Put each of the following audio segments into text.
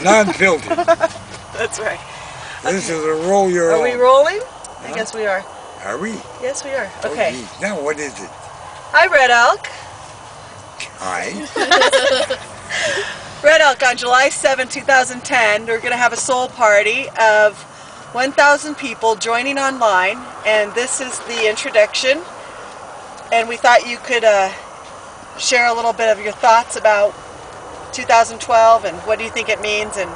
Non-filtered. That's right. This is a roll your own. Are we rolling? Huh? I guess we are. Are we? Yes, we are. Oh, Okay. geez. Now what is it? Hi, Red Elk. Hi. Red Elk, on July 7, 2010, we're going to have a soul party of 1,000 people joining online, and this is the introduction. And we thought you could share a little bit of your thoughts about 2012 and what do you think it means. And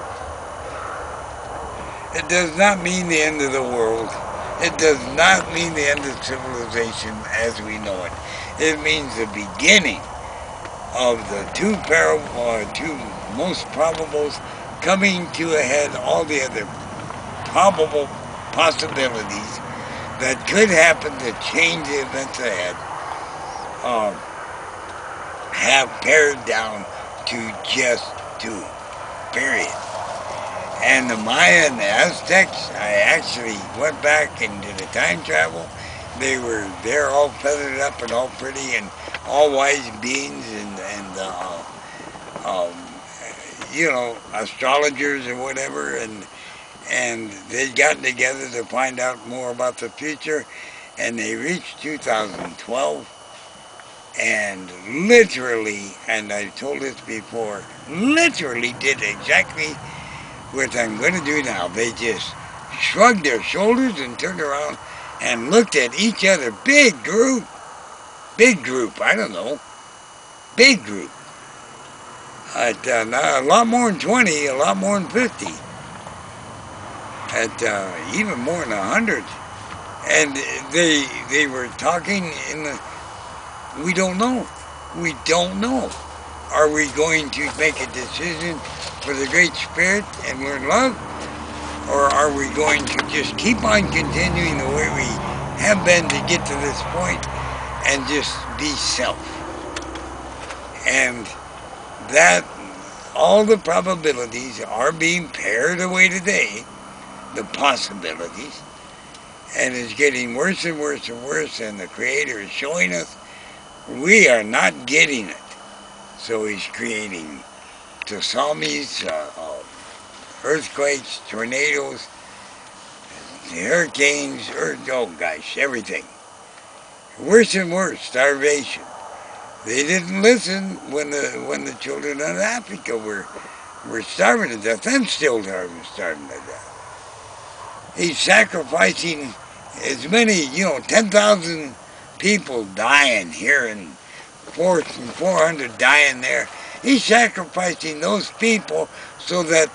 It does not mean the end of the world. It does not mean the end of civilization as we know it. It means the beginning of the two most probables coming to a head all the other probable possibilities that could happen to change the events ahead, have pared down to just two, period. And the Maya and the Aztecs, I actually went back and did a time travel. They're all feathered up and all pretty and all wise beings and um, astrologers or whatever, and they'd gotten together to find out more about the future, and they reached 2012, and literally, and I told this before, literally did exactly what I'm going to do now. They just shrugged their shoulders and turned around and looked at each other. Big group, I don't know, big group. Not a lot more than 20, a lot more than 50, even more than 100. And they were talking in the, we don't know. We don't know. Are we going to make a decision for the Great Spirit and learn love? Or are we going to just keep on continuing the way we have been to get to this point and just be self? And that all the probabilities are being pared away today, the possibilities, and it's getting worse and worse and worse, and the Creator is showing us we are not getting it. So He's creating tsunamis, earthquakes, tornadoes, hurricanes, oh gosh, everything. Worse and worse, starvation. They didn't listen when the children of Africa were starving to death. I'm still starving to death. He's sacrificing as many, 10,000 people dying here and 400 dying there. He's sacrificing those people so that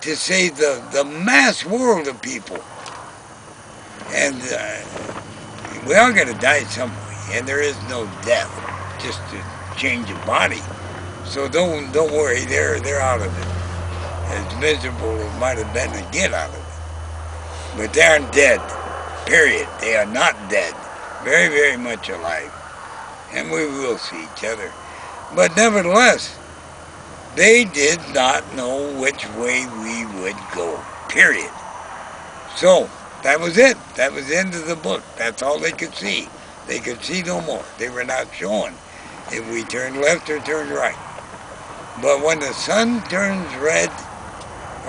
to save the mass world of people. And we all got to die some way, and there is no death, just to change of body. So don't worry, they're out of it. As miserable as it might have been to get out of it. But they aren't dead, period. They are not dead. Very, very much alive. And we will see each other. But nevertheless, they did not know which way we would go, period. So, that was it. That was the end of the book. That's all they could see. They could see no more. They were not showing if we turned left or turned right. But when the sun turns red,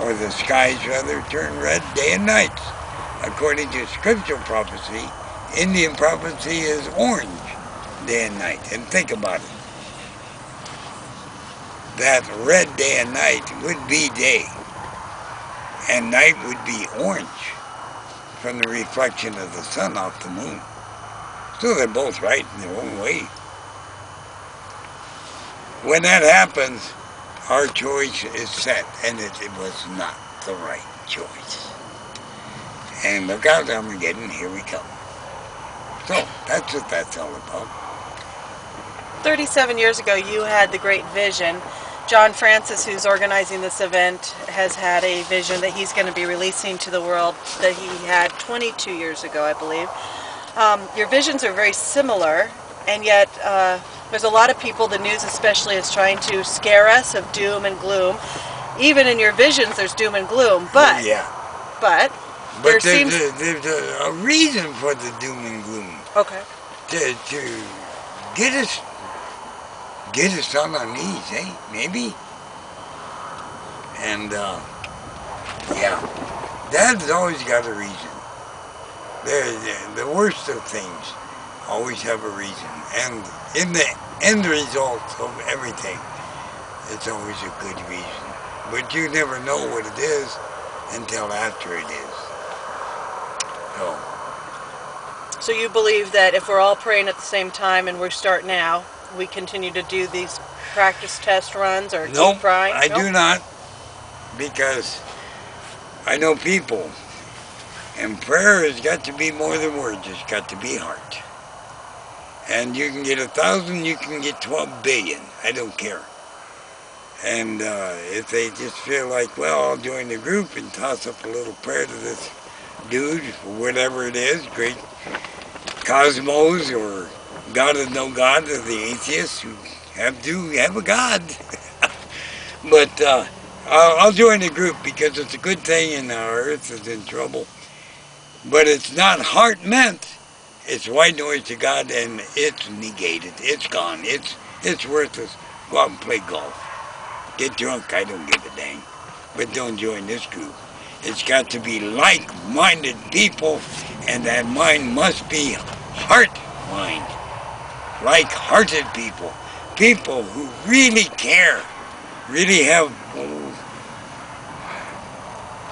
or the skies rather turn red day and night, according to scriptural prophecy, Indian prophecy is orange day and night. And think about it. That red day and night would be day, and night would be orange from the reflection of the sun off the moon. So they're both right in their own way. When that happens, our choice is set, and it was not the right choice. And look out, Armageddon, here we come. So that's what that's all about. 37 years ago, you had the great vision. John Francis, who's organizing this event, has had a vision that he's going to be releasing to the world that he had 22 years ago, I believe. Your visions are very similar, and yet there's a lot of people, the news especially, is trying to scare us of doom and gloom. Even in your visions, there's doom and gloom, but But there's a reason for the doom and gloom. Okay. To get us on our knees, eh? Maybe. And yeah, Dad's always got a reason. The worst of things always have a reason. And in the end result of everything, it's always a good reason. But you never know what it is until after it is. So, So you believe that if we're all praying at the same time and we start now, we continue to do these practice test runs or nope, keep praying? I do not, because I know people, and prayer has got to be more than words. It's got to be heart. And you can get 1,000, you can get 12 billion. I don't care. And if they just feel like, well, I'll join the group and toss up a little prayer to this dude, or whatever it is, great cosmos, or God of no God, or the atheists who have a God. But I'll join the group because it's a good thing and our earth is in trouble. But it's not heart meant. It's white noise to God, and it's negated. It's gone. It's worthless. Go out and play golf. Get drunk. I don't give a dang. But don't join this group. It's got to be like-minded people, and that mind must be heart mind. Like-hearted people. People who really care. Really have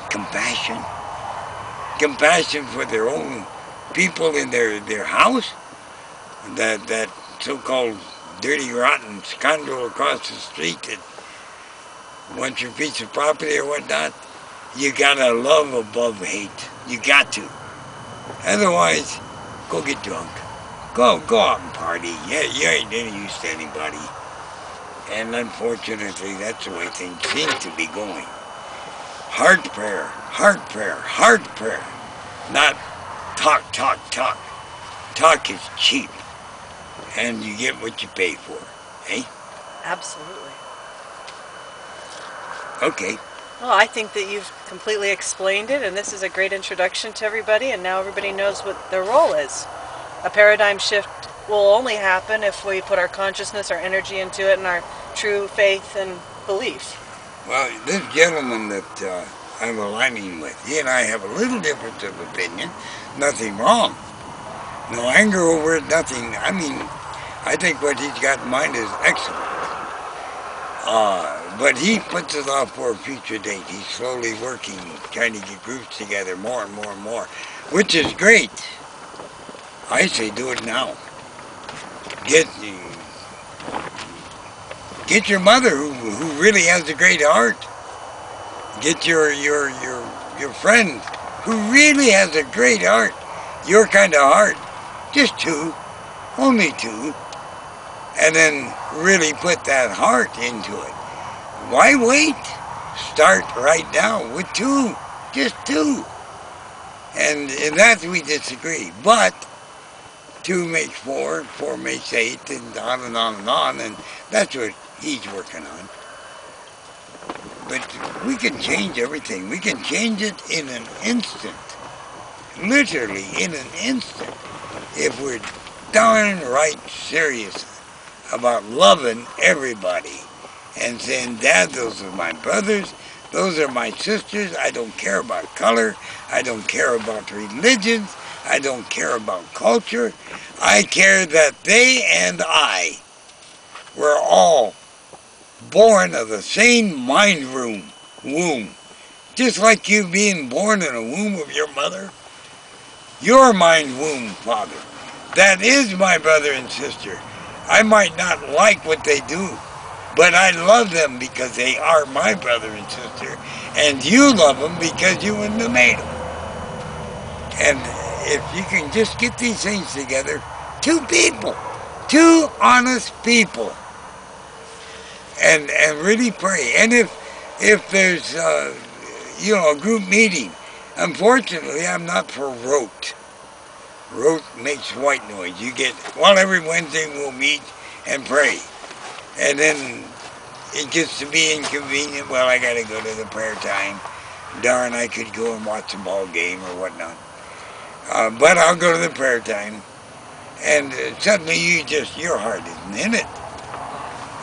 compassion. Compassion for their own people in their house. That so-called dirty, rotten scoundrel across the street that wants your piece of property or whatnot. You gotta love above hate. You got to. Otherwise, go get drunk. Go out and party. Yeah, you ain't any use to anybody. And unfortunately, that's the way things seem to be going. Heart prayer, heart prayer, heart prayer. Not talk, talk, talk. Talk is cheap. And you get what you pay for. Eh? Absolutely. Okay. Well, I think that you've completely explained it, and this is a great introduction to everybody, and now everybody knows what their role is. A paradigm shift will only happen if we put our consciousness, our energy into it, and our true faith and belief. Well, this gentleman that I'm aligning with, he and I have a little difference of opinion. Nothing wrong. No anger over it, nothing. I mean, I think what he's got in mind is excellent. But he puts it off for a future date. He's slowly working, trying to get groups together more and more and more, which is great. I say do it now. Get your mother who really has a great heart. Get your friend who really has a great heart. Your kind of heart. Just two. Only two. And then really put that heart into it. Why wait? Start right now with two. Just two. And in that we disagree. But 2 makes 4, 4 makes 8, and on and on and on. And that's what he's working on. But we can change everything. We can change it in an instant. Literally in an instant. If we're darn right serious about loving everybody and saying, Dad, those are my brothers, those are my sisters, I don't care about color, I don't care about religions, I don't care about culture, I care that they and I were all born of the same mind womb. Just like you being born in a womb of your mother, your mind womb, Father. That is my brother and sister. I might not like what they do, but I love them because they are my brother and sister, and you love them because you wouldn't have made them. And if you can just get these things together, two people, two honest people, and really pray. And if there's a group meeting, unfortunately I'm not for rote. Rote makes white noise. You get, well, every Wednesday we'll meet and pray. And then it gets to be inconvenient. Well, I got to go to the prayer time. Darn, I could go and watch a ball game or whatnot. But I'll go to the prayer time. And suddenly your heart isn't in it.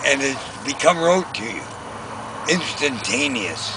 And it's become rote to you. instantaneous.